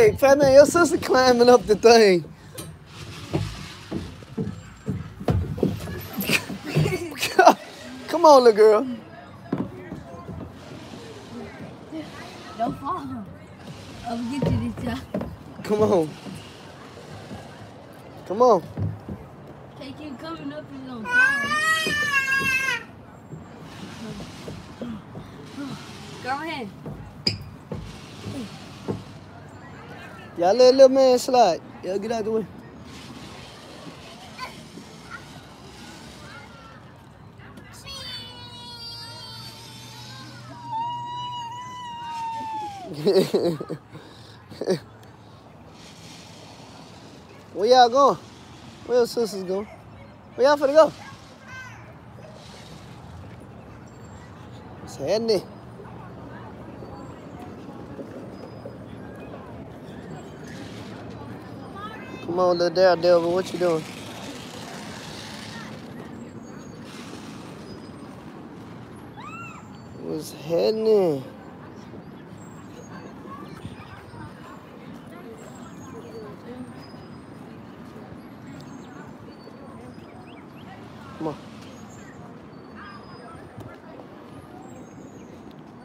Hey, fat man, your sister climbing up the thing. Come on, little girl. Don't fall. I'll get you this time. Come on. Come on. They keep coming up and gonna fall. Go ahead. Y'all let little man slide. Y'all get out the way. Where y'all going? Where your sisters going? Where y'all finna go? What's happening? Come on, little daredevil, what you doing? What's happening? Come on.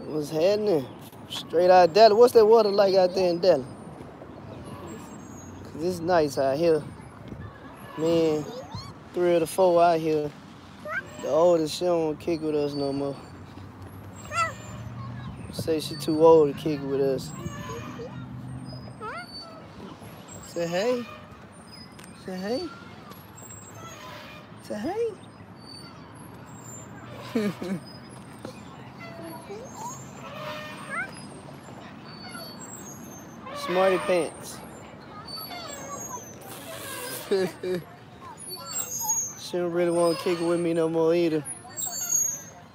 What's happening? Straight out of Dallas. What's that water like out there in Dallas? Cause it's nice out here. Man, 3 of the 4 out here. The oldest, she don't want to kick with us no more. Say she too old to kick with us. Say hey. Say hey. Say hey. Smarty pants. She don't really want to kick it with me no more either.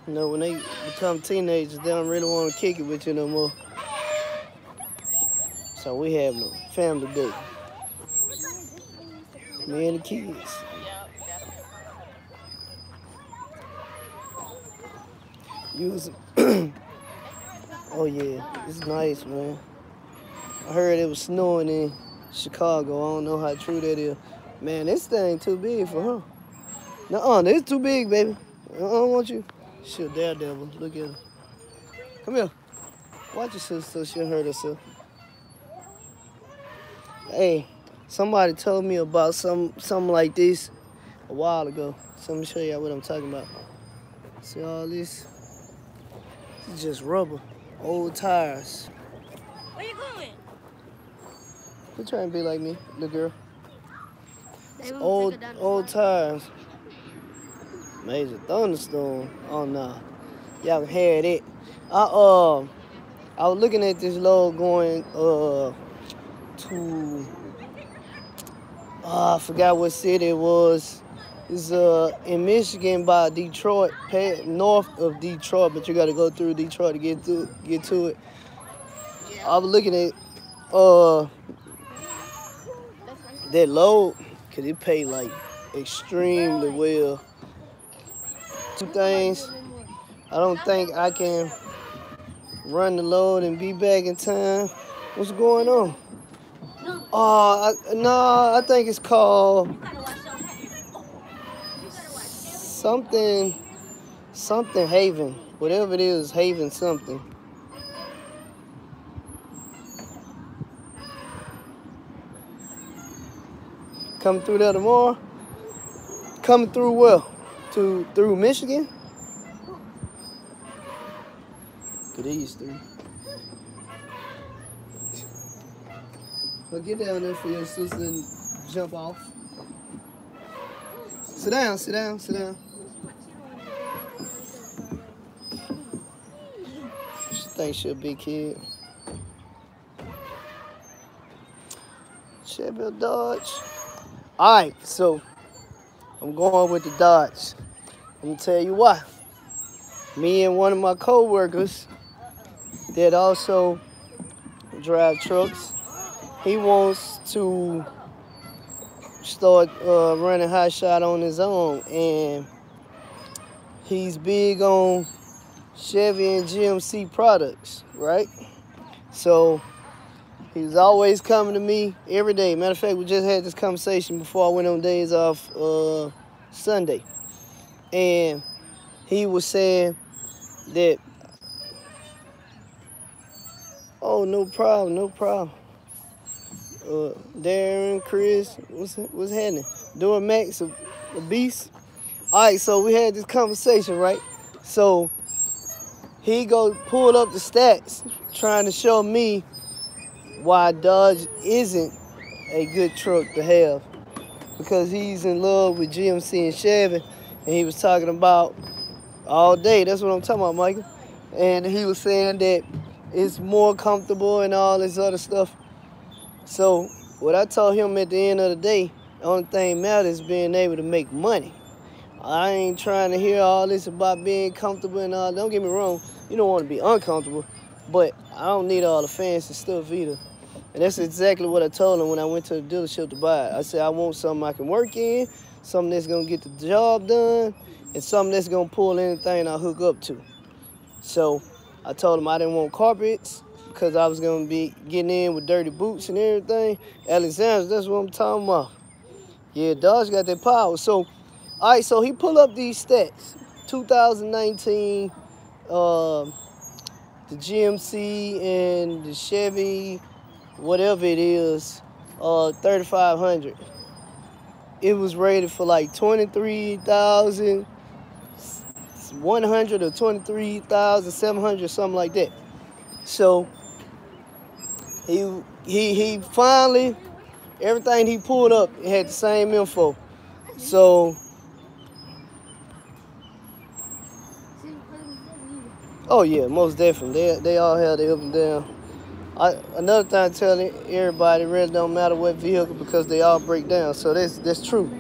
You know, when they become teenagers, they don't really want to kick it with you no more. So we have no family day. Me and the kids. Use Oh yeah, it's nice, man. I heard it was snowing in Chicago. I don't know how true that is. Man, this thing too big for her. Nuh-uh, this too big, baby. I don't want you. She a daredevil. Look at her. Come here. Watch your sister so she'll hurt herself. Hey, somebody told me about something like this a while ago. So let me show y'all what I'm talking about. See all this? It's just rubber. Old tires. Where you going? Quit trying to be like me, little girl. It's Old tires. Major thunderstorm. Oh no. Y'all can hear it. I was looking at this load going to I forgot what city it was. It's in Michigan by Detroit, north of Detroit, but you gotta go through Detroit to get to it. Yeah. I was looking at that load, cause it paid like extremely well. 2 things. I don't think I can run the load and be back in time. What's going on? No, I think it's called something Haven. Whatever it is, Haven something. Coming through there tomorrow? Coming through where? Through Michigan? Good these 3. Well, get down there for your sister and jump off. Sit down, sit down, sit down. She thinks she a big kid. Chevy Dodge. All right, so I'm going with the Dodge. I'm gonna tell you why. Me and one of my co-workers that also drive trucks, he wants to start running hot shot on his own, and he's big on Chevy and GMC products, right? So He was always coming to me every day. Matter of fact, we just had this conversation before I went on days off Sunday. And he was saying that, oh, no problem, no problem. Darren, Chris, what's happening? Doing Max, a beast. All right, so we had this conversation, right? So he go pull up the stats, trying to show me why Dodge isn't a good truck to have, because he's in love with GMC and Chevy, and he was talking about all day. That's what I'm talking about, Michael. And he was saying that it's more comfortable and all this other stuff. So what I told him at the end of the day, the only thing matters is being able to make money. I ain't trying to hear all this about being comfortable and all. Don't get me wrong, you don't want to be uncomfortable, but I don't need all the fancy stuff either. And that's exactly what I told him when I went to the dealership to buy it. I said I want something I can work in, something that's going to get the job done, and something that's going to pull anything I hook up to. So I told him I didn't want carpets because I was going to be getting in with dirty boots and everything. Alexander, that's what I'm talking about. Yeah, Dodge got that power. So, all right, so he pulled up these stats. 2019, the GMC and the Chevy, whatever it is, 3500. It was rated for like 23,100 or 23,700, something like that. So he finally, everything he pulled up, it had the same info. So, oh yeah, most definitely. They all have the up and down. Another thing I tell everybody, it really don't matter what vehicle because they all break down. So that's true.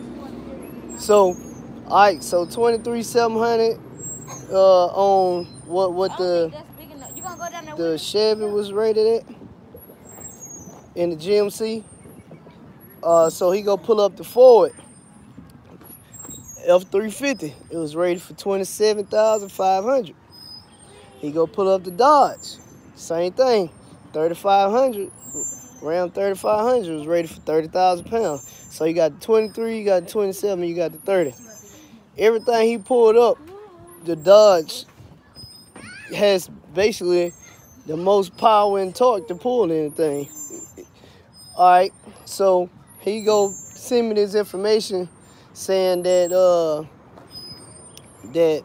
So, all right, so 23,700 on what the Chevy was rated at in the GMC. So he go pull up the Ford F350. It was rated for 27,500. He go pull up the Dodge. Same thing. 3,500, around 3,500 was rated for 30,000 pounds. So you got the 23, you got the 27, you got the 30. Everything he pulled up, the Dodge has basically the most power and torque to pull anything. All right, so he go send me this information saying that that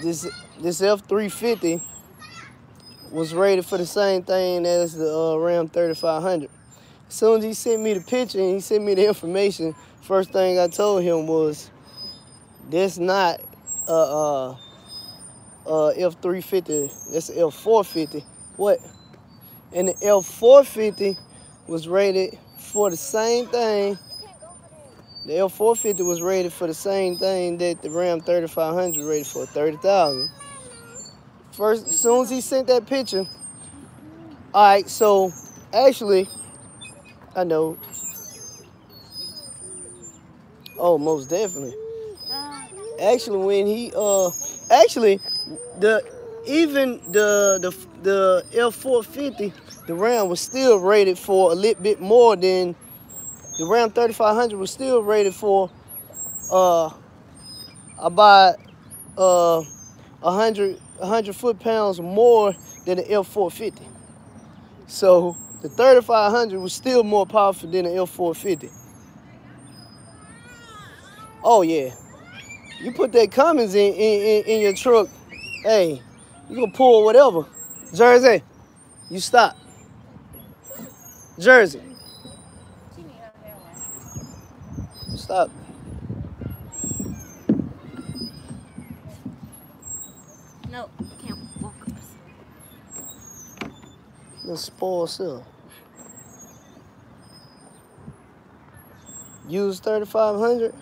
this F350 was rated for the same thing as the Ram 3500. As soon as he sent me the picture and he sent me the information, first thing I told him was, "That's not F350. That's F450." What? And the F450 was rated for the same thing. The F450 was rated for the same thing that the Ram 3500 rated for, 30,000. First, as soon as he sent that picture, all right, so actually, I know. Oh, most definitely. Actually, when he actually the F450, the Ram was still rated for a little bit more than the Ram 3500 was still rated for about 100 foot-pounds more than the F450. So the 3500 was still more powerful than the F450. Oh yeah, you put that Cummins in your truck, hey, you gonna pull whatever. Jersey, you stop. Jersey, stop. No, can't walk us. Let's spoil self. Use 3,500.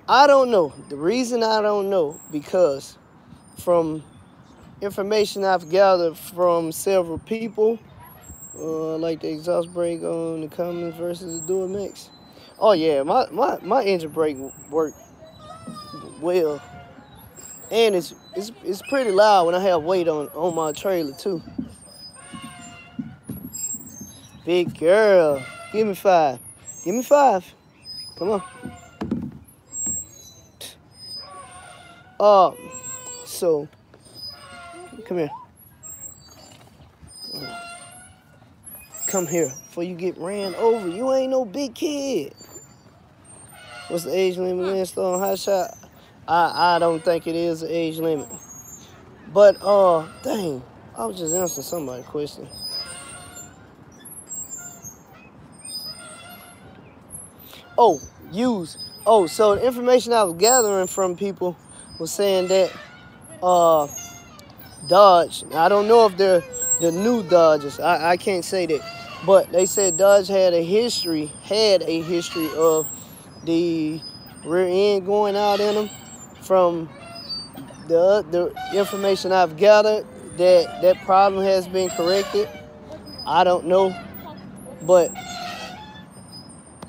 I don't know. The reason I don't know, because from information I've gathered from several people, like the exhaust brake on the Cummins versus the Dual Mix. Oh yeah, my engine brake worked well, and it's pretty loud when I have weight on my trailer too. Big girl. Give me 5. Give me 5. Come on. So, come here. Come here before you get ran over. You ain't no big kid. What's the age limit in Stone Hot Shot? I don't think it is an age limit. But, dang. I was just answering somebody's question. Oh, use. Oh, so the information I was gathering from people was saying that Dodge, I don't know if they're the new Dodgers. I can't say that. But they said Dodge had a history of the rear end going out in them. From the information I've gathered, that problem has been corrected. I don't know. But,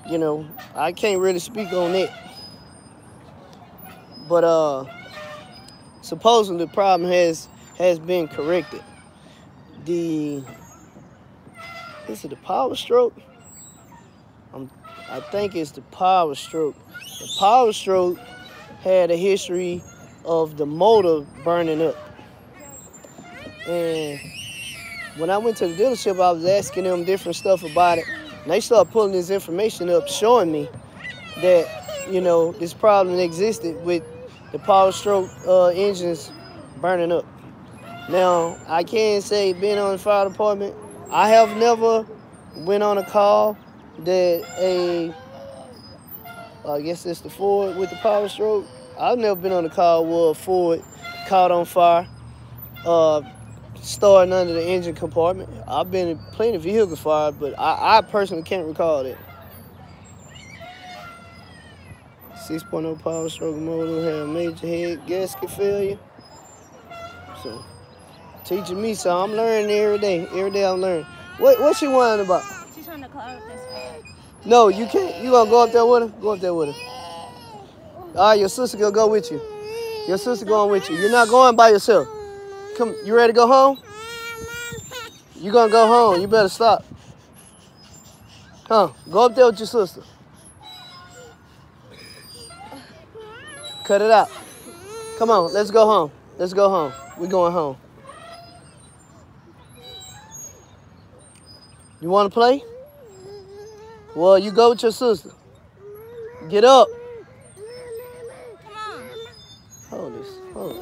you know, I can't really speak on it. But supposedly the problem has been corrected. Is it the Power Stroke? I think it's the Power Stroke. The Power Stroke had a history of the motor burning up. And when I went to the dealership, I was asking them different stuff about it. And they started pulling this information up, showing me that, you know, this problem existed with the Power Stroke engines burning up. Now, I can say, being on the fire department, I have never went on a call that I guess it's the Ford with the Power Stroke. I've never been on a call where a Ford caught on fire, starting under the engine compartment. I've been in plenty of vehicle fires, but I personally can't recall that. 6.0 Power Stroke motor had a major head gasket failure. So, teaching me, so I'm learning every day. Every day I'm learning. What's she whining about? She's trying to call this way. No, you can't. You gonna go up there with her? Go up there with her. All right, your sister gonna go with you. Your sister going with you. You're not going by yourself. Come, you ready to go home? You gonna go home. You better stop. Go up there with your sister. Cut it out. Come on, let's go home. Let's go home. We're going home. You want to play? Well, you go with your sister. Get up. Come on. Hold this. Come on.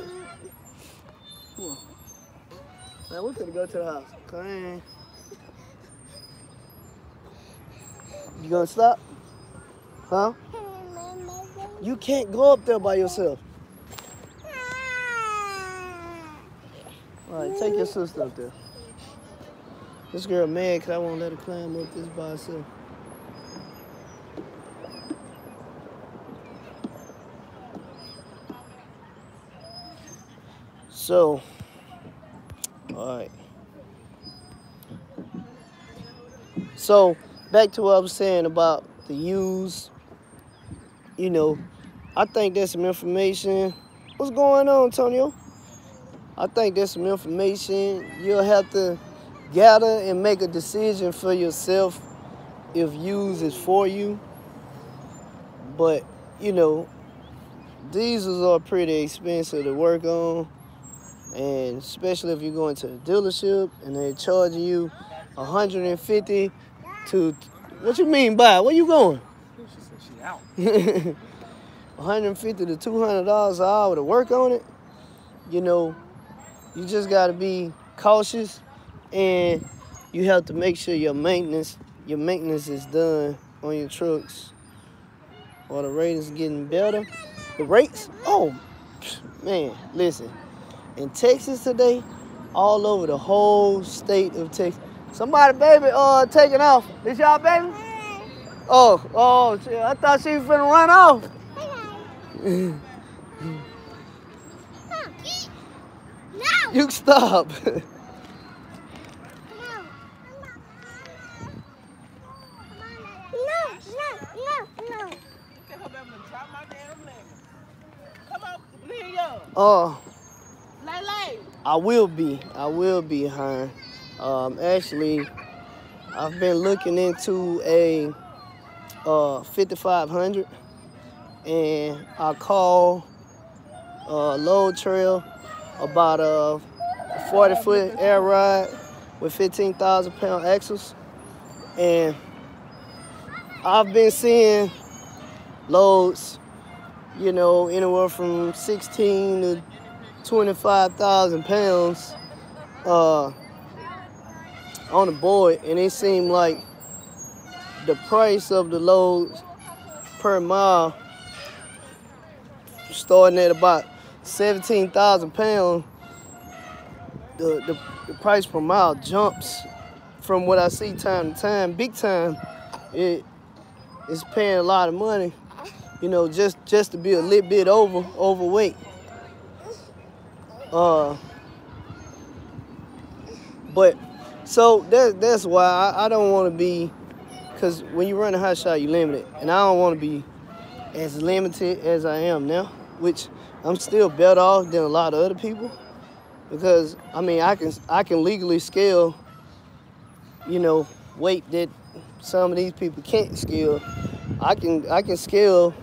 Man, we're gonna go to the house. Come on. You gonna stop? Huh? You can't go up there by yourself. All right, take your sister up there. This girl mad because I won't let her climb up this by herself. So, all right. So, back to what I was saying about the use. You know, I think there's some information. What's going on, Antonio? I think there's some information you'll have to gather and make a decision for yourself if use is for you. But, you know, diesels are pretty expensive to work on. And especially if you're going to the dealership and they're charging you $150 to, what you mean by? Where you going? She said she out. $150 to $200 an hour to work on it. You know, you just got to be cautious, and you have to make sure your maintenance is done on your trucks, or the rate is getting better. The rates, oh man, listen, in Texas today, all over the whole state of Texas. Somebody baby taking off. This y'all baby? Oh, shit, I thought she was finna run off. No. You stop. I will be hiring. Actually, I've been looking into a 5500, and I call Load Trail about a 40-foot air ride with 15,000 pound axles. And I've been seeing loads, you know, anywhere from 16 to 25,000 pounds on the board, and it seemed like the price of the loads per mile, starting at about 17,000 pounds, the price per mile jumps from what I see time to time, big time. It's paying a lot of money, you know, just to be a little bit overweight. But so that's why I don't want to be, because when you run a hot shot, you limited, and I don't want to be as limited as I am now, which I'm still better off than a lot of other people, because I mean I can legally scale, you know, weight that some of these people can't scale. I can scale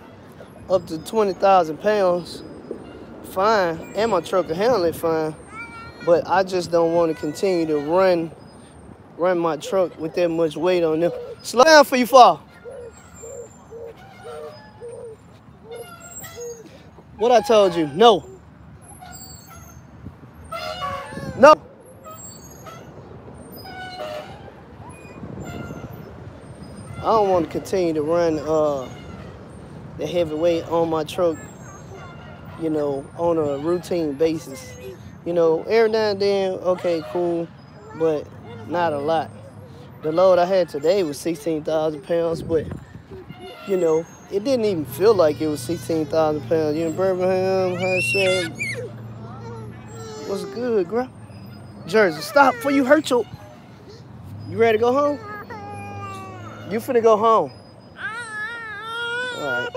up to 20,000 pounds fine, and my truck can handle it fine, but I just don't want to continue to run my truck with that much weight on them. Slow down before you fall. What I told you, no. No. I don't want to continue to run the heavy weight on my truck, you know, on a routine basis. You know, every now and then, okay, cool, but not a lot. The load I had today was 16,000 pounds, but, you know, it didn't even feel like it was 16,000 pounds. You in Birmingham, Hudson. What's good, girl? Jersey, stop before you hurt your... You ready to go home? You finna go home. All right.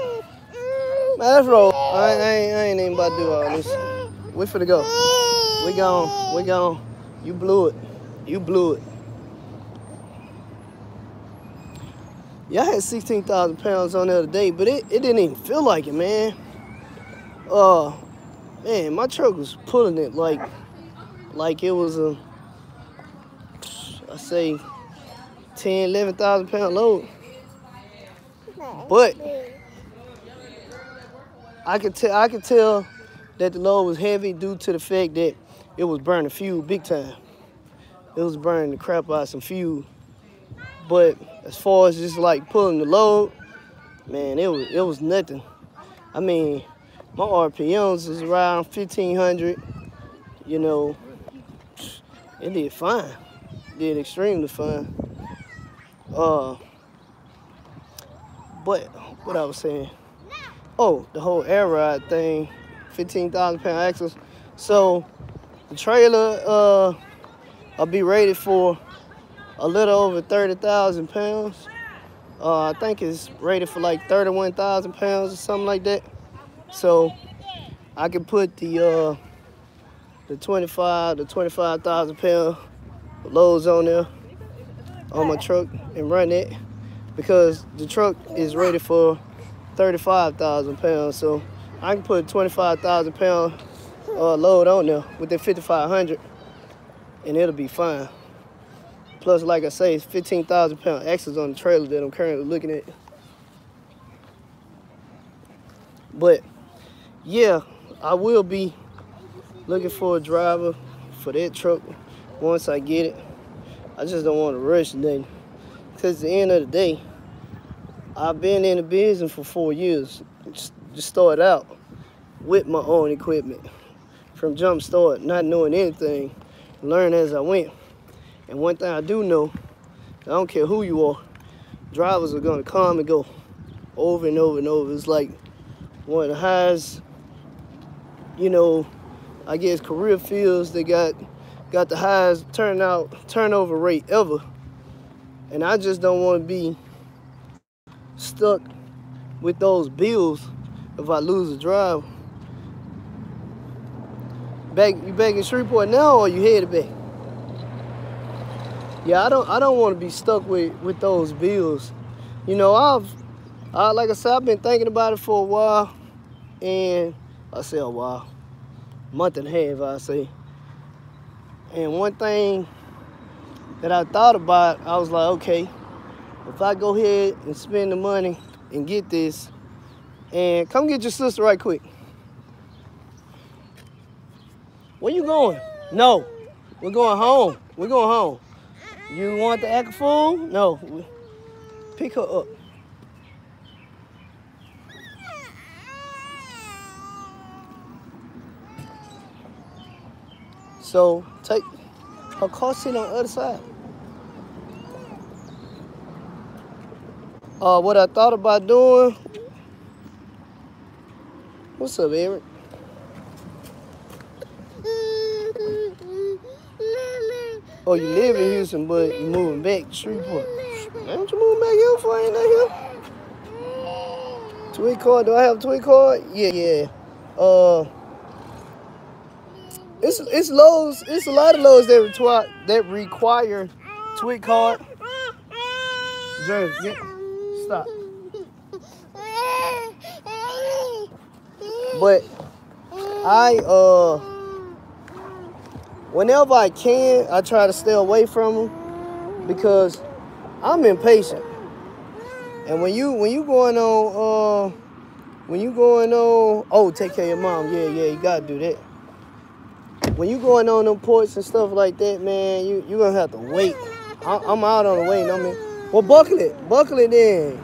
Man, let's roll. I ain't even about to do all this. We finna go. We gone. You blew it. Yeah, I had 16,000 pounds on the other day, but it didn't even feel like it, man. Man, my truck was pulling it like it was a, I say, 10, 11,000 pound load. But I could tell that the load was heavy due to the fact that it was burning fuel big time. It was burning the crap out of some fuel. But as far as just like pulling the load, man, it was nothing. I mean, my RPMs is around 1,500. You know, it did fine. It did extremely fine. But what I was saying, oh, the whole air ride thing, 15,000 pound axles. So the trailer will be rated for a little over 30,000 pounds. I think it's rated for like 31,000 pounds or something like that. So I can put the 25,000 pound loads on there on my truck and run it, because the truck is rated for 35,000 pounds. So I can put 25,000 pound load on there with that 5,500, and it'll be fine. Plus, like I say, it's 15,000 pound axles on the trailer that I'm currently looking at. But yeah, I will be looking for a driver for that truck once I get it. I just don't want to rush nothing, because at the end of the day, I've been in the business for 4 years. Just started out with my own equipment from jump start, not knowing anything, learn as I went. And one thing I do know, I don't care who you are, drivers are gonna come and go over and over and over. It's like one of the highest, you know, I guess career fields that got the highest turnover rate ever. And I just don't want to be stuck with those bills if I lose a driver. You back in Shreveport now, or you headed back? Yeah, I don't want to be stuck with those bills. You know, like I said, I've been thinking about it for a while, and I say a while, month and a half, I say. And one thing that I thought about, I was like, okay, if I go ahead and spend the money and get this, and come get your sister right quick. Where you going? No, we're going home. We're going home. You want to act a fool? No, pick her up. So take her car seat on the other side. What I thought about doing. What's up, Eric? Oh, you live in Houston, but you moving back to Shreveport. Ain't you moving back here for? Ain't that here? Tweet card? Do I have a tweet card? Yeah. It's loads. It's a lot of loads that require tweet card. Jerry, stop. But whenever I can, I try to stay away from them because I'm impatient. And when you going on, oh, take care of your mom. Yeah, you gotta do that. When you going on them ports and stuff like that, man, you gonna have to wait. I'm out on the wait. I mean, well, buckle it then.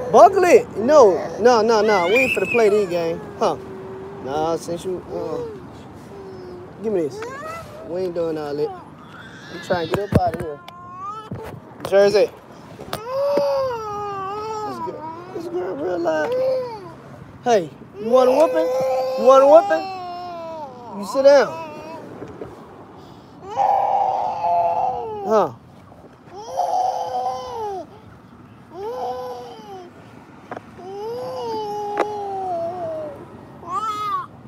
Buckle it. No. We ain't finna play this game, huh? Nah, since you, give me this. We ain't doing all that. I'm trying to get up out of here. Jersey. This girl real loud. Hey, you want a whooping? You sit down. Huh?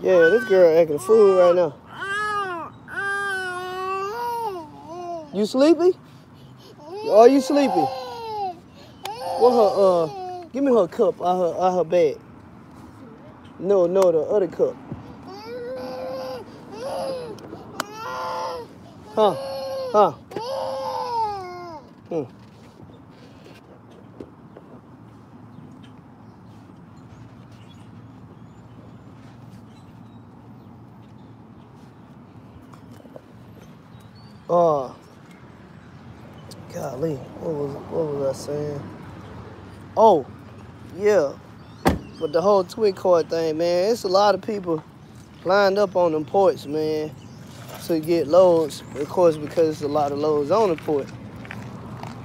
Yeah, this girl acting a fool right now. You sleepy? Are you sleepy? What her, give me her cup out her bag. No, the other cup. Huh? Golly, what was I saying? Oh, yeah. But the whole tweet card thing, man, it's a lot of people lined up on them ports, man, to get loads, of course, because it's a lot of loads on the port.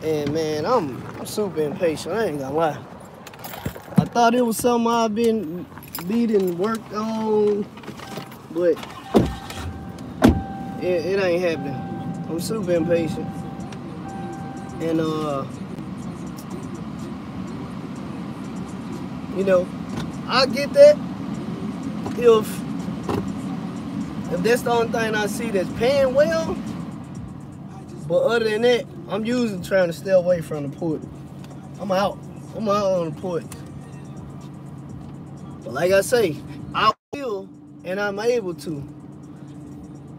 And, man, I'm super impatient, I ain't gonna lie. I thought it was something I've been beating, worked on, but it ain't happening. I'm super impatient. And, you know, I get that if that's the only thing I see that's paying well. But other than that, I'm usually trying to stay away from the port. I'm out on the port. But like I say, I will and I'm able to.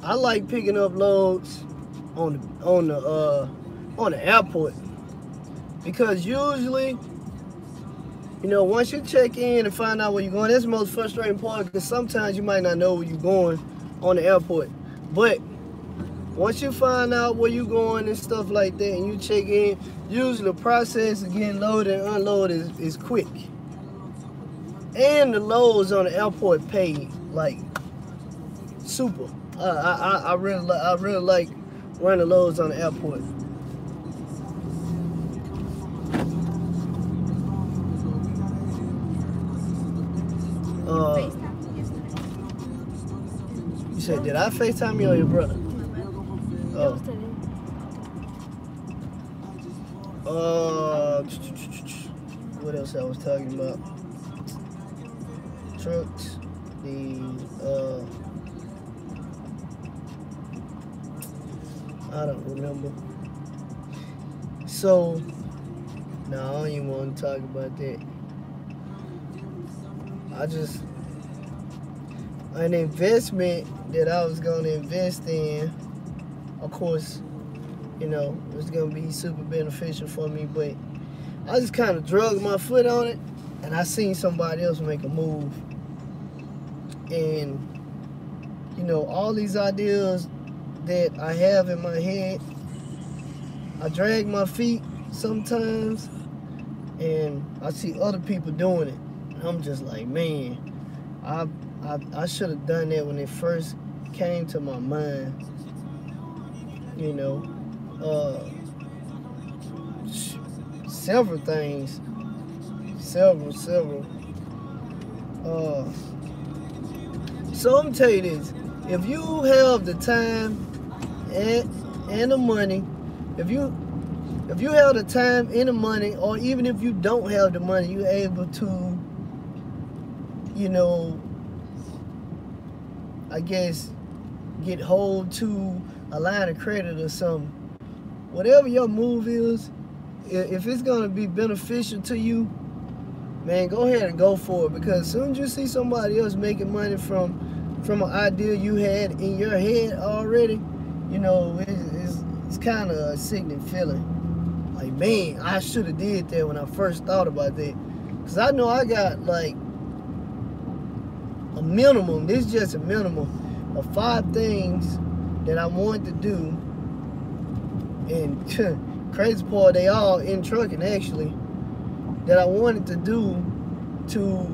I like picking up loads on the airport because usually, you know, once you check in and find out where you're going, that's the most frustrating part because sometimes you might not know where you're going on the airport. But once you find out where you're going and stuff like that and you check in, usually the process of getting loaded and unloaded is quick. And the loads on the airport pay like super. I really like running loads on the airport. You said, did I FaceTime you or your brother? Oh. What else I was talking about? Trucks, I don't remember. So, no, I don't even want to talk about that. I just, an investment that I was going to invest in, of course, you know, it was going to be super beneficial for me, but I just kind of drugged my foot on it, and I seen somebody else make a move. And, you know, all these ideas that I have in my head, I drag my feet sometimes, and I see other people doing it. And I'm just like, man, I should have done that when it first came to my mind. You know, uh, several things, several. Uh, so I'm gonna tell you this: if you have the time and the money, if you have the time and the money, or even if you don't have the money, you're able to, you know, I guess, get hold to a line of credit or something. Whatever your move is, if it's gonna be beneficial to you, man, go ahead and go for it. Because as soon as you see somebody else making money from an idea you had in your head already, you know, it's kind of a sickening feeling. Like, man, I should have did that when I first thought about that. Because I know I got like a minimum, this is just a minimum of 5 things that I want to do. And crazy part, they all in trucking actually, that I wanted to do to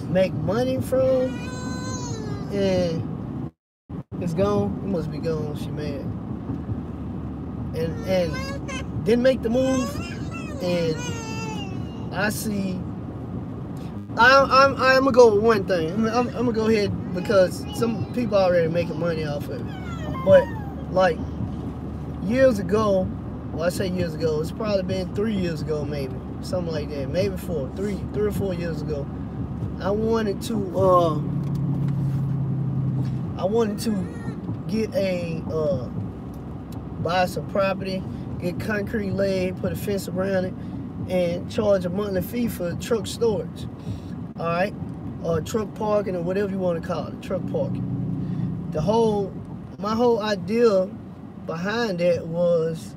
make money from, and it's gone. It must be gone. She mad. And didn't make the move. And I see. I'm gonna go with one thing. I'm gonna go ahead because some people already making money off of it. But like years ago, well, I say years ago, it's probably been 3 years ago, maybe something like that, maybe 3 or 4 years ago. I wanted to get buy some property, get concrete laid, put a fence around it, and charge a monthly fee for truck storage. All right, or truck parking, or whatever you want to call it, truck parking. My whole idea behind that was,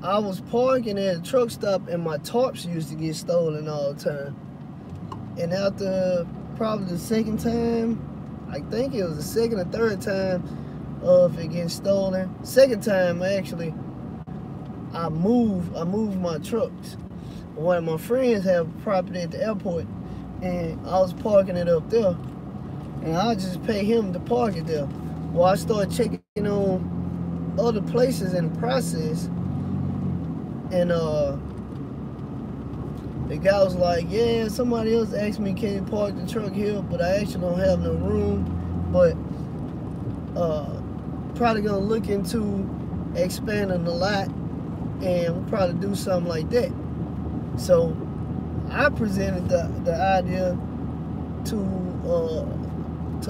I was parking at a truck stop and my tarps used to get stolen all the time. And after probably the second time, I think it was the second or third time of it getting stolen. Second time, actually, I moved my trucks. One of my friends had property at the airport, and I was parking it up there, and I just pay him to park it there. Well, I started checking on other places in the process, and the guy was like, yeah, somebody else asked me, can you park the truck here, but I actually don't have no room, but probably gonna look into expanding the lot, and we'll probably do something like that. So I presented the idea to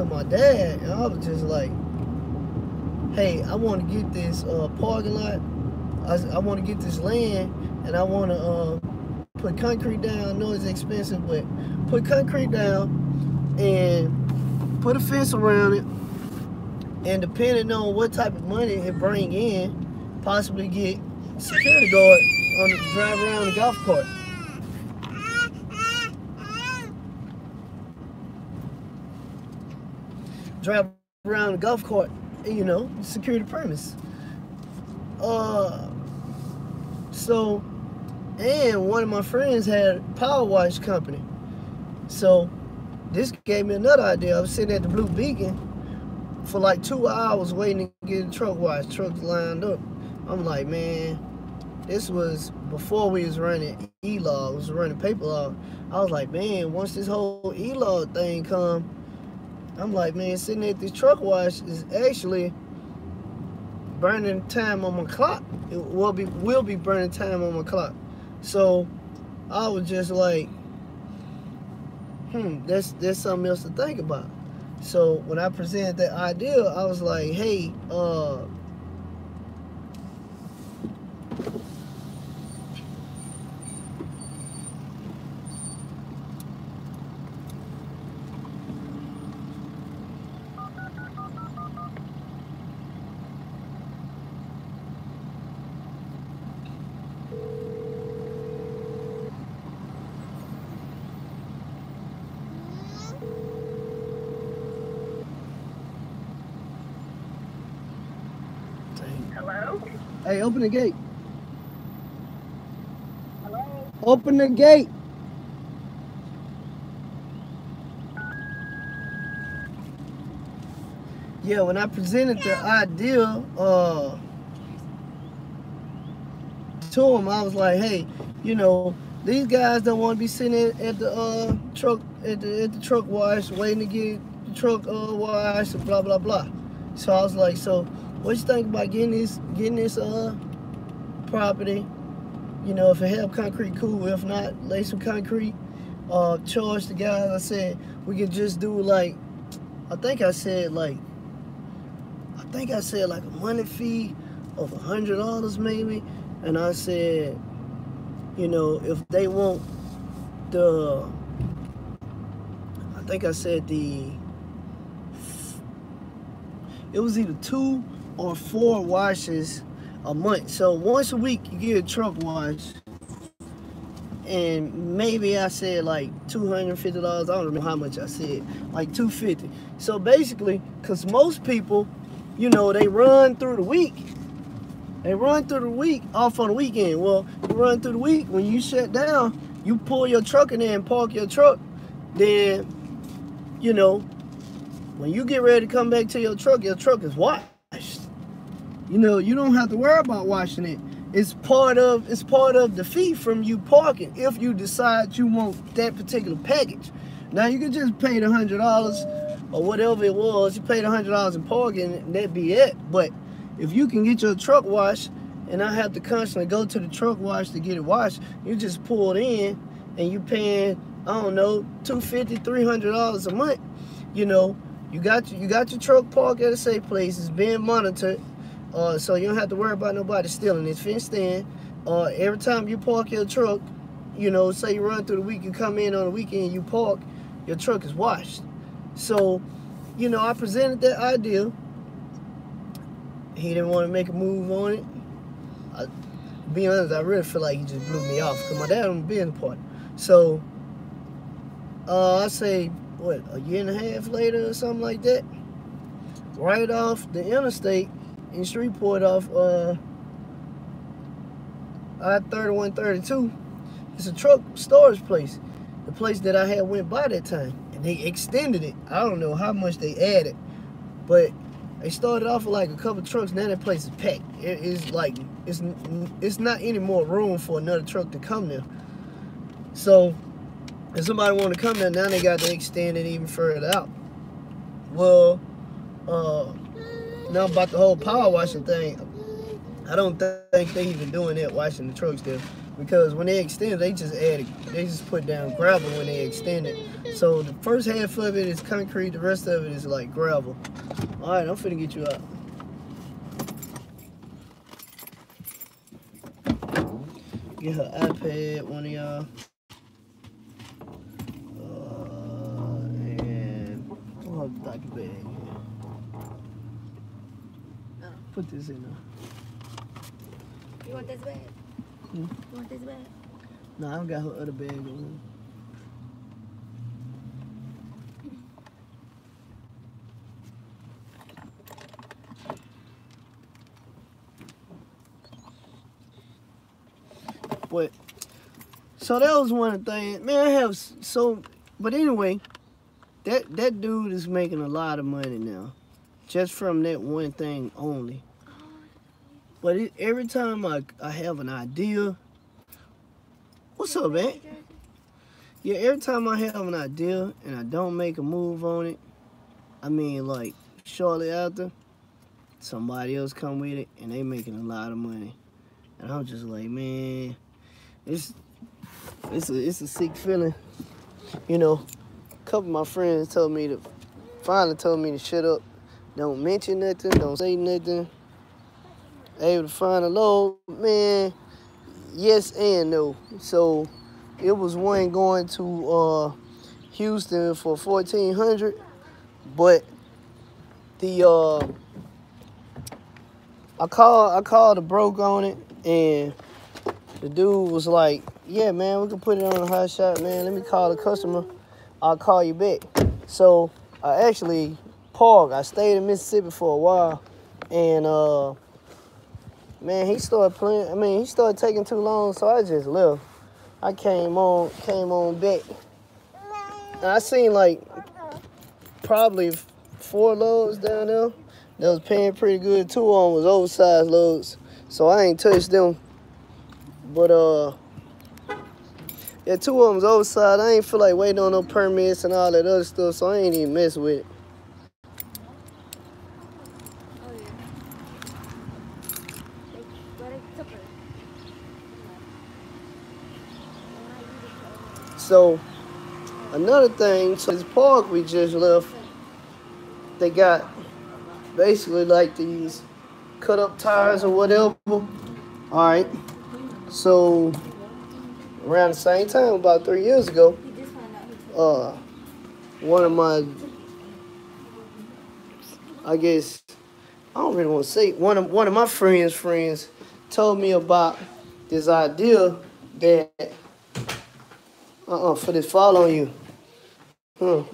my dad, and I was just like, hey, I want to get this parking lot. I want to get this land, and I want to put concrete down. I know it's expensive, but put concrete down and put a fence around it. And depending on what type of money it bring in, possibly get security guard on the drive around the golf cart. Drive around the golf cart, you know, security premise. So, and one of my friends had a power wash company. So this gave me another idea. I was sitting at the Blue Beacon for like 2 hours waiting to get a truck wash. Trucks lined up. I'm like, man, this was before we was running e-log, was running paper log. I was like, man, once this whole e-log thing come, I'm like, man, sitting at this truck wash is actually burning time on my clock. It will be burning time on my clock. So I was just like, that's something else to think about. So when I presented that idea, I was like, hey, Hey, open the gate. Open the gate. Yeah, when I presented the idea to him, I was like, hey, you know, these guys don't want to be sitting at the truck at the truck wash waiting to get the truck washed and blah blah blah. So I was like, so what you think about getting this property? You know, if it have concrete, cool. If not, lay some concrete. Charge the guys. I said we could just do like, I think I said like a monthly fee of $100 maybe, and I said, you know, if they want the, I think I said it was either 2 or 4 washes a month. So once a week you get a truck wash, and maybe I said like $250. I don't remember how much I said, like $250. So basically, because most people, you know, they run through the week. They run through the week off on the weekend. Well, you run through the week, when you shut down, you pull your truck in there and park your truck. Then, you know, when you get ready to come back to your truck is washed. You know, you don't have to worry about washing it. It's part of the fee from you parking if you decide you want that particular package. Now you can just pay the $100 or whatever it was. You paid $100 in parking and that'd be it. But if you can get your truck washed and not have to constantly go to the truck wash to get it washed, you just pull it in and you paying, I don't know, $250, $300 a month. You know, you got your truck parked at a safe place. It's being monitored. So you don't have to worry about nobody stealing. It's fenced in. Every time you park your truck, you know, say you run through the week, you come in on the weekend, you park, your truck is washed. So, you know, I presented that idea. He didn't want to make a move on it. To be honest, I really feel like he just blew me off because my dad on the business partner. So, I say, what, a year and a half later or something like that, right off the interstate in Shreveport off I-3132, it's a truck storage place. The place that I had went by that time. And they extended it. I don't know how much they added, but they started off with like a couple trucks. Now that place is packed. It is like, it's not any more room for another truck to come there. So if somebody want to come there, now they got to extend it even further out. Well, now about the whole power washing thing, I don't think they even doing that, washing the trucks there, because when they extend, they just put down gravel when they extend it. So the first half of it is concrete, the rest of it is like gravel. All right, I'm finna get you out. Get her iPad, one of y'all. And pull her diaper bag. Put this in there. You want this bag? Hmm? You want this bag? No, I don't got her other bag over here. But so that was one of the things, man. I have so, but anyway, that dude is making a lot of money now, just from that one thing only. But every time I have an idea, what's up, man? Yeah, every time I have an idea and I don't make a move on it, I mean, like shortly after, somebody else come with it and they making a lot of money, and I'm just like, man, it's a sick feeling, you know. A couple of my friends finally told me to shut up, don't mention nothing, don't say nothing. Able to find a load, man. Yes and no. So it was one going to Houston for $1,400, but the I called the broke on it, and the dude was like, yeah, man, we can put it on a hot shot, man. Let me call the customer. I'll call you back. So I actually parked. I stayed in Mississippi for a while, and Man, he started playing. I mean, he started taking too long, so I just left. I came on back. And I seen like probably 4 loads down there that was paying pretty good. 2 of them was oversized loads, so I ain't touched them. But yeah, 2 of them was oversized. I ain't feel like waiting on no permits and all that other stuff, so I ain't even mess with it. So another thing, so this park we just left, they got basically like these cut up tires or whatever. All right. So around the same time, about 3 years ago, one of my, I guess, I don't really want to say, one of my friends told me about this idea that, for this fall on you. Go.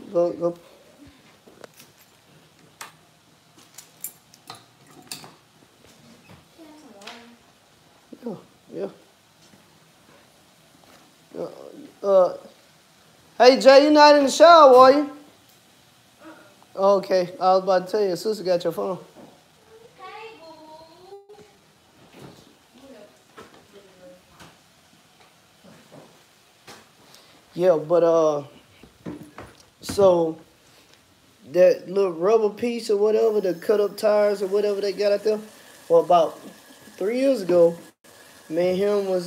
Yeah. Hey Jay, you not in the shower, are you? Okay, I was about to tell you, your sister got your phone. Yeah, but so that little rubber piece or whatever, the cut up tires or whatever they got out there, well, about 3 years ago, me and him was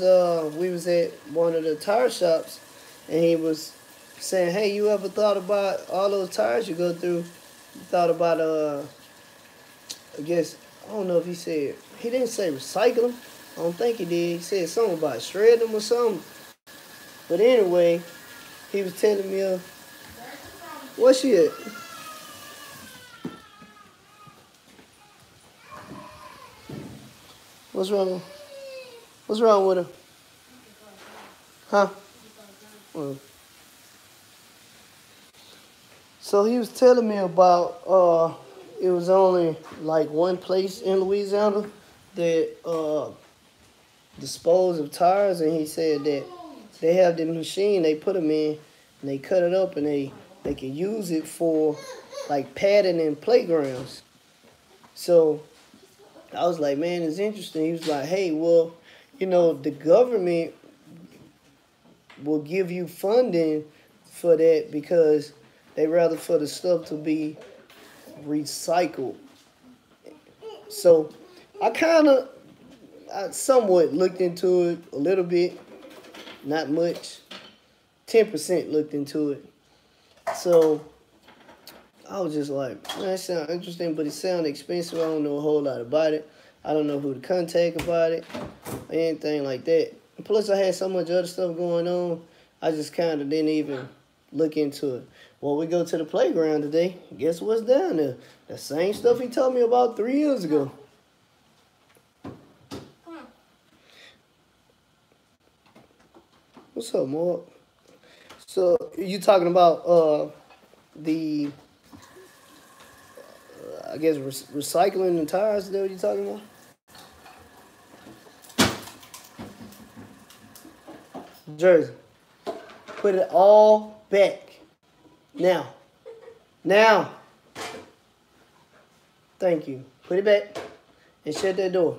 we was at one of the tire shops, and he was saying, hey, you ever thought about all those tires you go through? You thought about I guess, I don't know if he didn't say recycle them. I don't think he did. He said something about shred them or something. But anyway, he was telling me, what's she at? What's wrong? What's wrong with her? Huh? So he was telling me about it was only like one place in Louisiana that dispose of tires, and he said that they have the machine, they put them in, and they cut it up, and they can use it for like padding in playgrounds. So I was like, man, it's interesting. He was like, hey, well, the government will give you funding for that because they rather for the stuff to be recycled. So I somewhat looked into it a little bit, not much, 10% looked into it. So I was just like, man, that sounds interesting, but it sounded expensive. I don't know a whole lot about it. I don't know who to contact about it or anything like that. And plus, I had so much other stuff going on, I just kind of didn't even look into it. Well, we go to the playground today. Guess what's down there? The same stuff he told me about 3 years ago. What's up, Mark? So, you talking about the, I guess, recycling the tires? Is that what you talking about? Jersey, put it all back. Now. Thank you. Put it back and shut that door.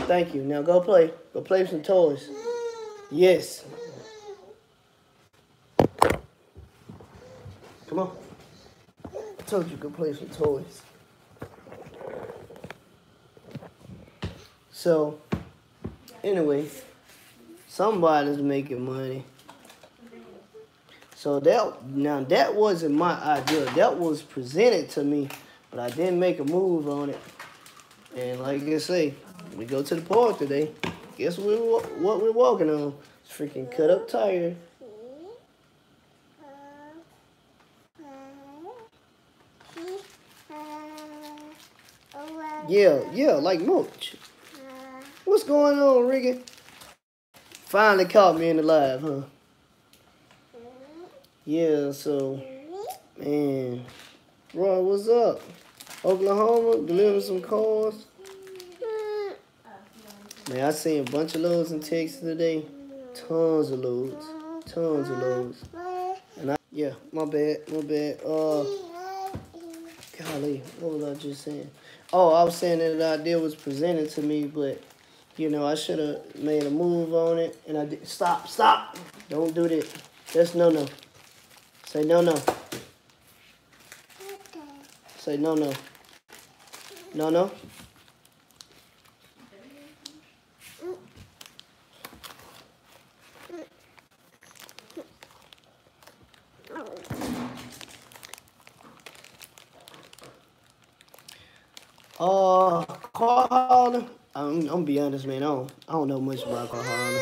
Thank you. Now go play. Go play with some toys. Yes. Come on. I told you go play with some toys. So, anyway, somebody's making money. So that wasn't my idea. That was presented to me, but I didn't make a move on it. And like I say, we go to the park today. Guess what we're walking on? It's freaking cut up tire. Yeah, like mulch. What's going on, Ricky? Finally caught me in the live, huh? Yeah, so, man. Roy, what's up? Oklahoma, delivering some cars. Man, I seen a bunch of loads in Texas today. Tons of loads. Tons of loads. And yeah, my bad. Golly, what was I just saying? Oh, I was saying that the idea was presented to me, but, you know, I should have made a move on it. And I did. Stop. Don't do that. That's no. Say no. Say no. No. Car hauling. I'm gonna be honest, man. I don't know much about car hauling.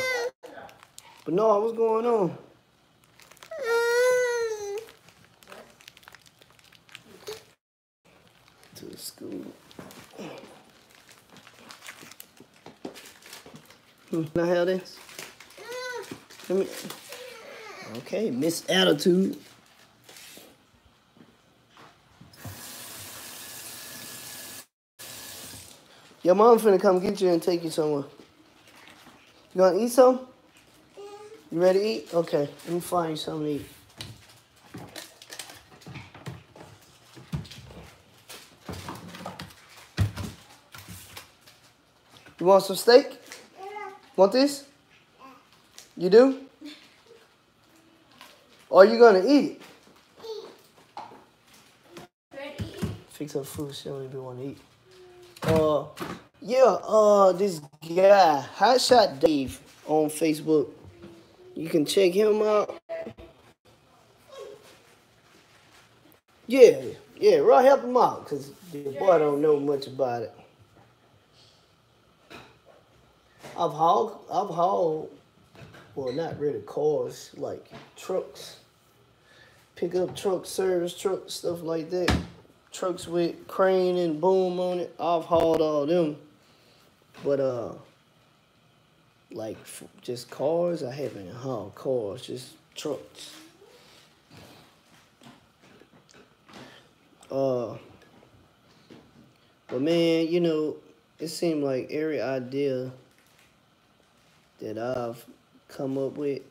But no, what's going on? To the school. Can I have this? Let me. Okay, Miss Attitude. Your mom finna come get you and take you somewhere. You gonna eat some? You ready to eat? Okay, let me find you something to eat. You want some steak? Want this? You do? Or are you gonna eat it? Fix up food, she don't even want to eat. This guy, Hotshot Dave on Facebook. You can check him out. Yeah, right, help him out, because the boy don't know much about it. I've hauled, well, not really cars, like trucks. Pickup truck, service truck, stuff like that. Trucks with crane and boom on it. I've hauled all them. But, like, just cars, I haven't hauled cars, just trucks. But man, you know, it seemed like every idea that I've come up with,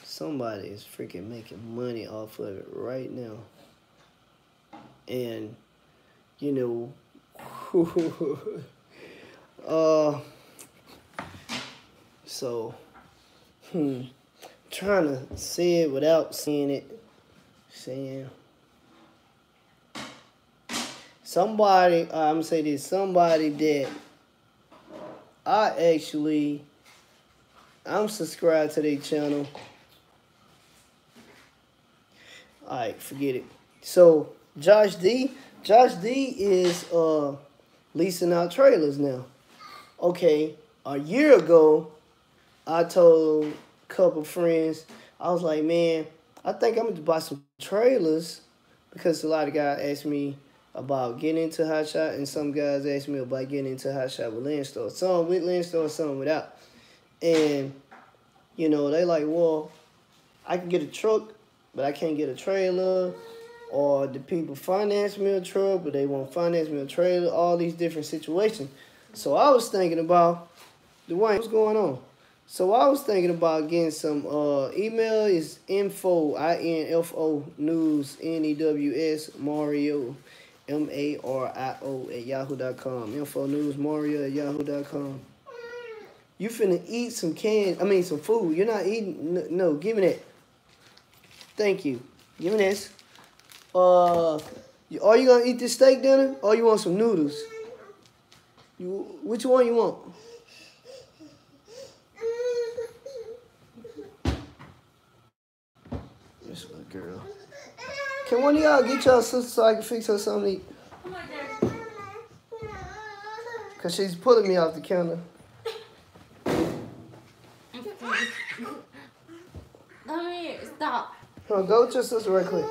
somebody is freaking making money off of it right now. And, you know, so, trying to say it without saying it, saying, somebody, I'm gonna say this, somebody that I'm subscribed to their channel. Alright, forget it. So, Josh D is leasing out trailers now. Okay, a year ago, I told a couple friends, I was like, man, I think I'm going to buy some trailers, because a lot of guys ask me about getting into Hot Shot, and some guys ask me about getting into Hot Shot with Land Store. Some with Land Store, some without. And, you know, they like, well, I can get a truck, but I can't get a trailer. Or the people finance me a truck, but they won't finance me a trailer. All these different situations. So I was thinking about, Dwayne, what's going on? So I was thinking about getting some email is info, INFO, news, NEWS, Mario, MARIO at yahoo.com. Info news, Mario at yahoo.com. You finna eat some some food. You're not eating, no, give me that. Thank you. Give me this. Are you gonna eat this steak dinner, or you want some noodles? Which one you want? This little girl. Can one of y'all get y'all sister so I can fix her something to eat? Cause she's pulling me off the counter. Come here, stop. Go with your sister right quick.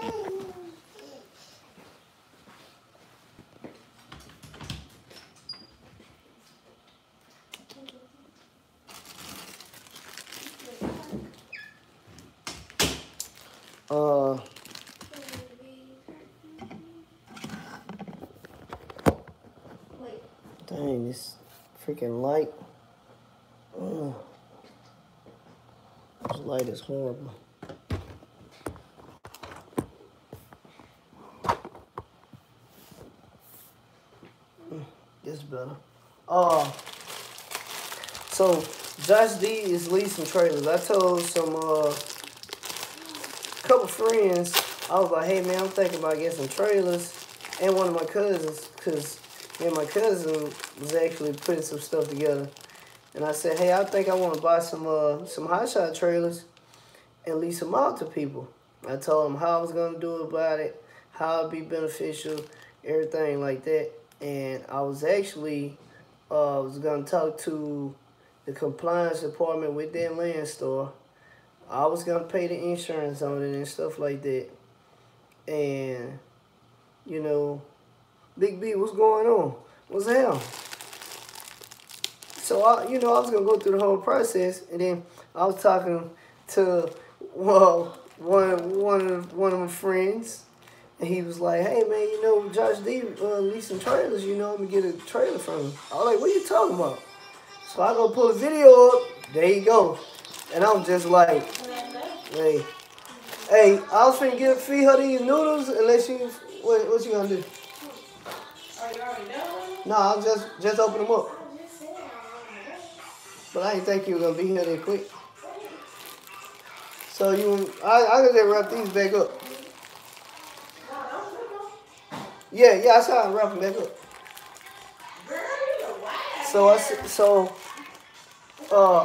Dang, this freaking light. This light is horrible. This is better. So Josh D is leasing trailers. I told some couple friends, I was like, hey man, I'm thinking about getting some trailers, and one of my cousins, because me and my cousin was actually putting some stuff together. And I said, hey, I think I want to buy some hot shot trailers and lease them out to people. I told them how I was going to do about it, how it'd be beneficial, everything like that. And I was actually was going to talk to the compliance department with that land store. I was going to pay the insurance on it and stuff like that. And, you know, Big B, what's going on? What's the hell? So, I was going to go through the whole process. And then I was talking to, well, one of my friends. And he was like, hey, man, you know, Josh D leasing trailers, you know, I'm going to get a trailer from him. I was like, what are you talking about? So I go pull a video up. There you go. And I'm just like, hey, I was finna feed her these noodles unless you, what you gonna do? Are you already done? No, I'll just open them up. But I didn't think you were gonna be here that quick. So I could just wrap these back up. Yeah, I saw him wrap them back up.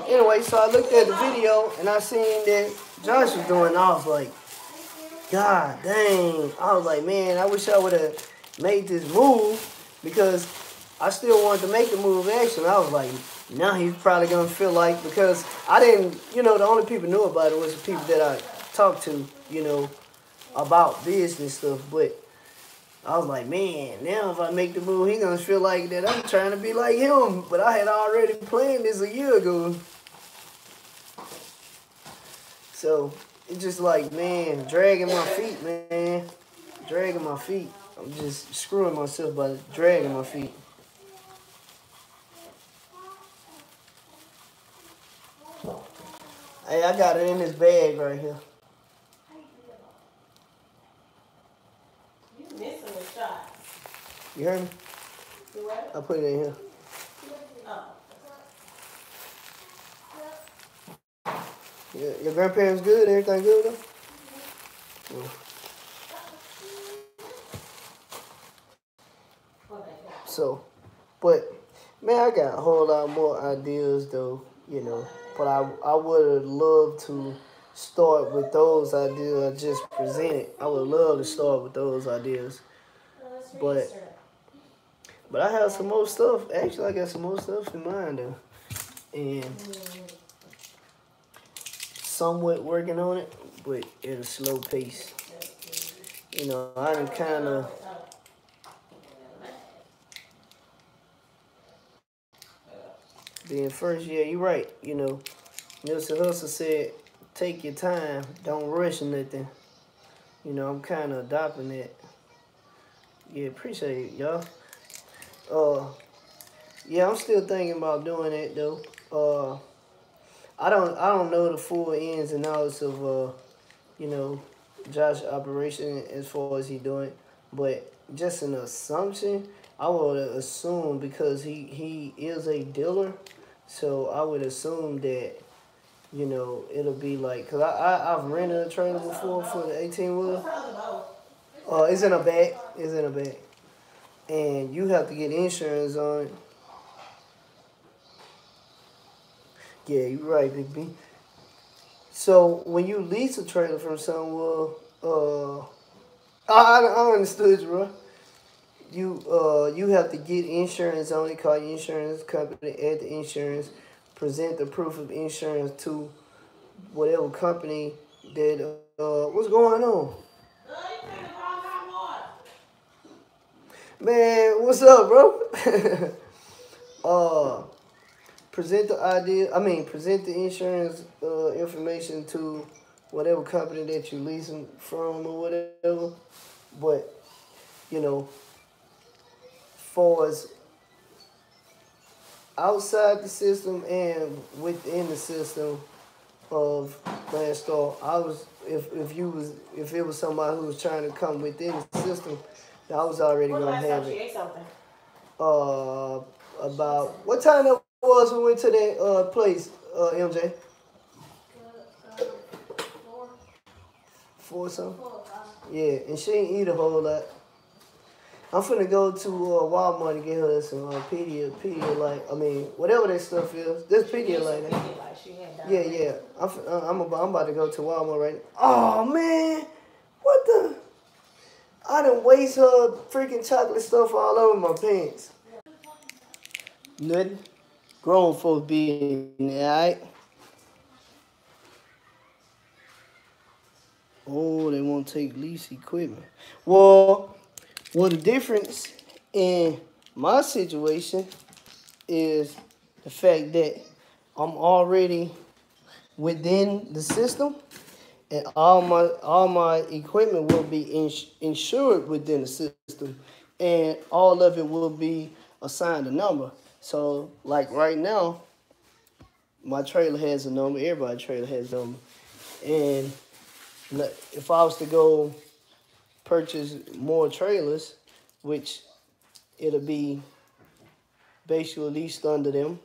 Anyway, so I looked at the video and I seen that Josh was doing it. I was like, God dang. I was like, man, I wish I would have made this move because I still wanted to make the move actually. I was like, now he's probably going to feel like, because I didn't, the only people knew about it was the people that I talked to, about business stuff. But I was like, man, now if I make the move, he's going to feel like that I'm trying to be like him. But I had already planned this a year ago. So it's just like, man, dragging my feet, man. Dragging my feet. I'm just screwing myself by dragging my feet. Hey, I got it in this bag right here. You missing a shot. You heard me? You what? I put it in here. Oh. Your grandparents good? Everything good though? Yeah. So, but man, I got a whole lot more ideas though, But I would have loved to start with those ideas I just presented. I would love to start with those ideas. But I have some more stuff. Actually, I got some more stuff in mind though. And somewhat working on it, but at a slow pace. I done kind of being first, yeah, you're right. Nipsey Hussle said, take your time, don't rush nothing. I'm kind of adopting that. Yeah, appreciate it, y'all. Yeah, I'm still thinking about doing that though. I don't know the full ins and outs of Josh's operation as far as he doing, but just an assumption, I would assume because he is a dealer, so I would assume that it'll be like, cause I've rented a trailer before for the 18-wheeler. It's in a bag, and you have to get insurance on it. Yeah, you're right, Big B. So when you lease a trailer from someone, I understood you, bro. You have to get insurance on it. Call your insurance company, add the insurance, present the proof of insurance to whatever company that. What's going on? Man, what's up, bro? Present the insurance information to whatever company that you leasing from or whatever. But, far as outside the system and within the system of Landstar. I was if it was somebody who was trying to come within the system, I was already gonna have it. Uh, about what time it was we went to that place, MJ? 4 something. Yeah, and she ain't eat a whole lot. I'm finna go to Walmart and get her some Pedialyte. I mean, whatever that stuff is. This Pedialyte. Yeah, yeah. I'm about to go to Walmart right now. Oh, man. What the? I done waste her freaking chocolate stuff all over my pants. Nothing. Grown folks be in there, alright? Oh, they won't take lease equipment. Well, the difference in my situation is the fact that I'm already within the system, and all my equipment will be insured within the system, and all of it will be assigned a number. So, like right now, my trailer has a number. Everybody's trailer has a number, and if I was to go purchase more trailers, which it'll be basically leased under them,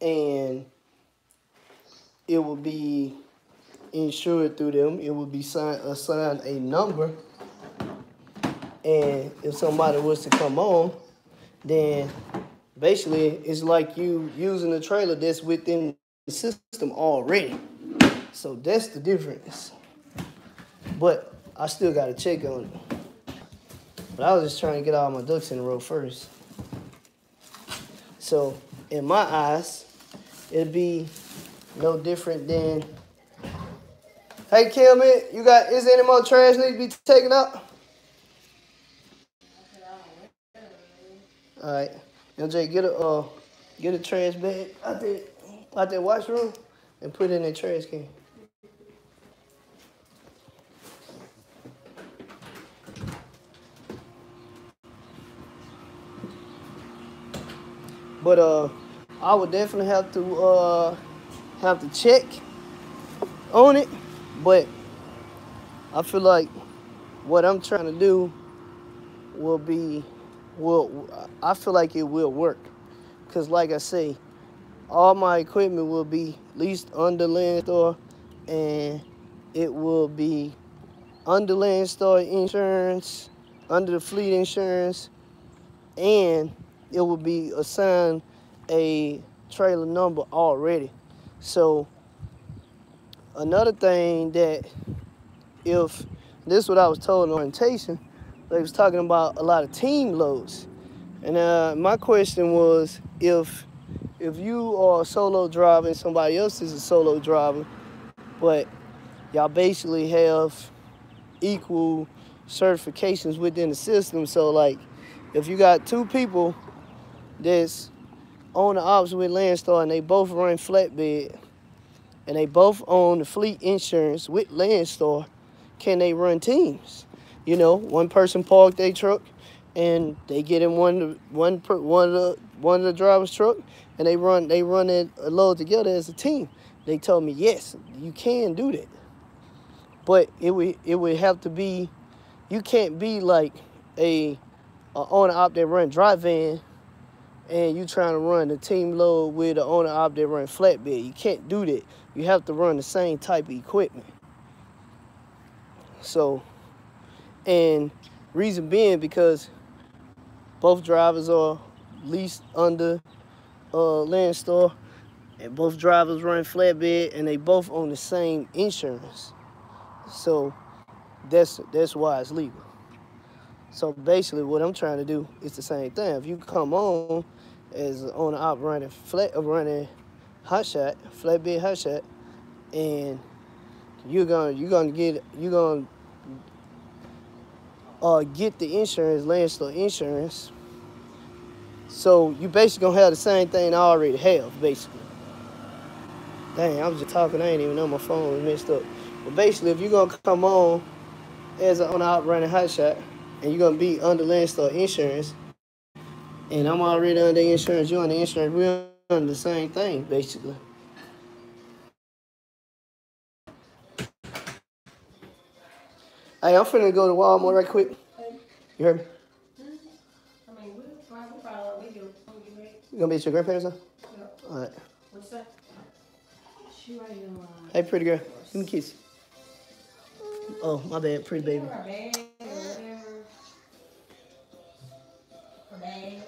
and it will be insured through them. It will be assigned a number, and if somebody was to come on, then basically it's like you using a trailer that's within the system already. So that's the difference. But I still got to check on it. But I was just trying to get all my ducks in a row first. So in my eyes, it'd be no different than, hey Kim, is there any more trash need to be taken out? All right, MJ, get a trash bag out there washroom and put it in the trash can. But I would definitely have to check on it. But I feel like what I'm trying to do I feel like it will work. Cause like I say, all my equipment will be leased under Landstar, and it will be under Landstar insurance, under the fleet insurance, and it will be assigned a trailer number already. So another thing that if this is what I was told in orientation, they was talking about a lot of team loads. And my question was, if you are a solo driver and somebody else is a solo driver, but y'all basically have equal certifications within the system. So like, if you got two people that's on the ops with Landstar and they both run flatbed and they both own the fleet insurance with Landstar, can they run teams? You know, one person park their truck and they get in one of the driver's truck and they run it a load together as a team. They told me yes, you can do that, but it would have to be, you can't be like a owner op that run dry van and you trying to run the team load with the owner op that run flatbed. You can't do that. You have to run the same type of equipment. So, and reason being because both drivers are leased under Landstar, and both drivers run flatbed, and they both own the same insurance. So that's why it's legal. So basically, what I'm trying to do is the same thing. If you come on as an owner op running flatbed hot shot, and you're gonna get the insurance, Landstar insurance. So you basically gonna have the same thing I already have, basically. Dang, I was just talking, I ain't even know my phone was messed up. But basically, if you're gonna come on as an owner op running hot shot, and you're gonna be under Landstar insurance, And I'm already under insurance. You on the insurance. We're on the same thing, basically. Hey, I'm finna go to Walmart right quick. You heard me? You gonna be at your grandparents' house? All right. What's that? She right on. Hey, pretty girl. Give me a kiss. Oh, my bad, pretty baby. Her bag or whatever. Her bag.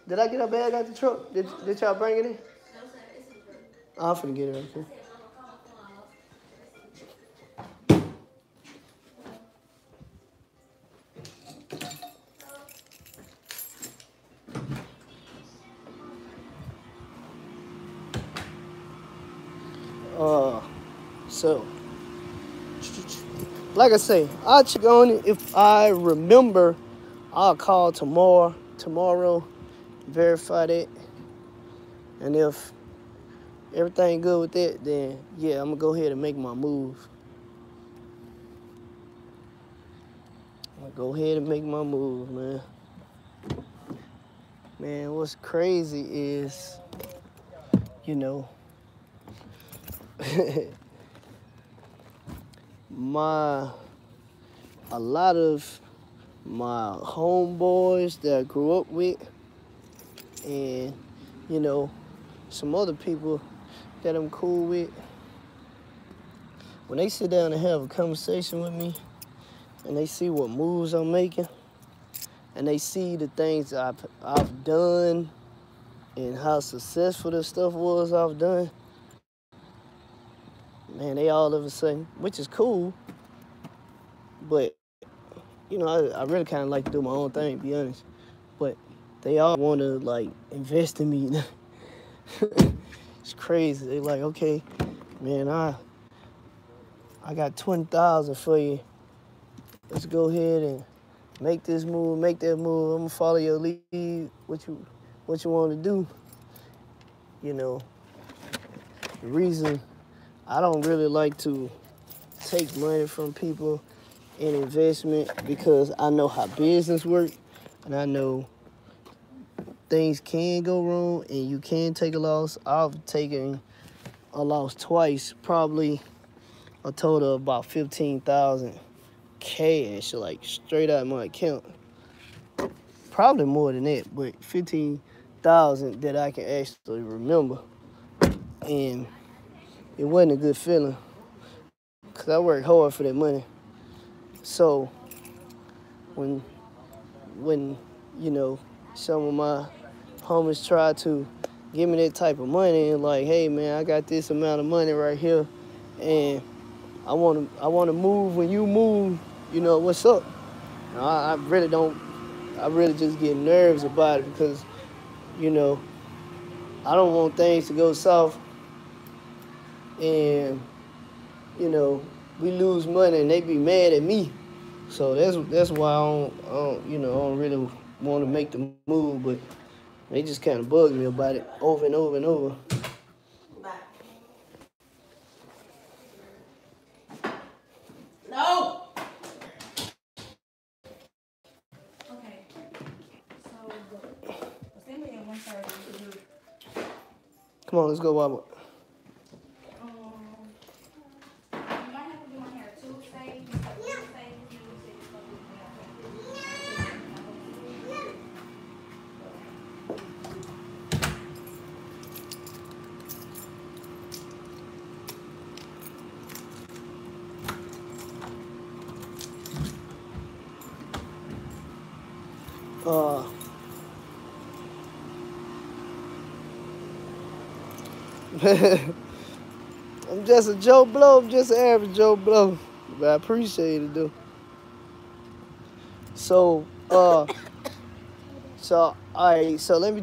Did I get a bag out the truck? Did y'all bring it in? I'm finna get it right quick. So, like I say, I'll check on it. If I remember, I'll call tomorrow, verify that. And if everything good with that, then yeah, I'm gonna go ahead and make my move. I'm gonna go ahead and make my move, man. Man, what's crazy is, you know, a lot of my homeboys that I grew up with, and you know, some other people that I'm cool with, when they sit down and have a conversation with me, and they see what moves I'm making, and they see the things I've done, and how successful the stuff was I've done, man, they all of a sudden, which is cool, but you know, I really kind of like to do my own thing, to be honest. But they all want to, like, invest in me. It's crazy. They like, okay, man, I got 20,000 for you. Let's go ahead and make this move, make that move. I'm gonna follow your lead. What you want to do? You know, the reason I don't really like to take money from people in investment, because I know how business works, and I know things can go wrong and you can take a loss. I've taken a loss twice, probably a total of about 15,000 cash, like straight out of my account. Probably more than that, but 15,000 that I can actually remember. And it wasn't a good feeling, because I worked hard for that money. So when you know, some of my homies try to give me that type of money and like, hey man, I got this amount of money right here, and I want to move when you move, you know, what's up? I really don't. I really just get nervous about it, because, you know, I don't want things to go south and, you know, we lose money and they be mad at me. So that's why I don't really want to make the move, but they just kind of bug me about it over and over and over. No. Okay. So send me at 1:30. Come on, let's go, Walmart. You might have to do my hair Tuesday. I'm just a Joe Blow. I'm just an average Joe Blow, but I appreciate it, though. So, all right. So let me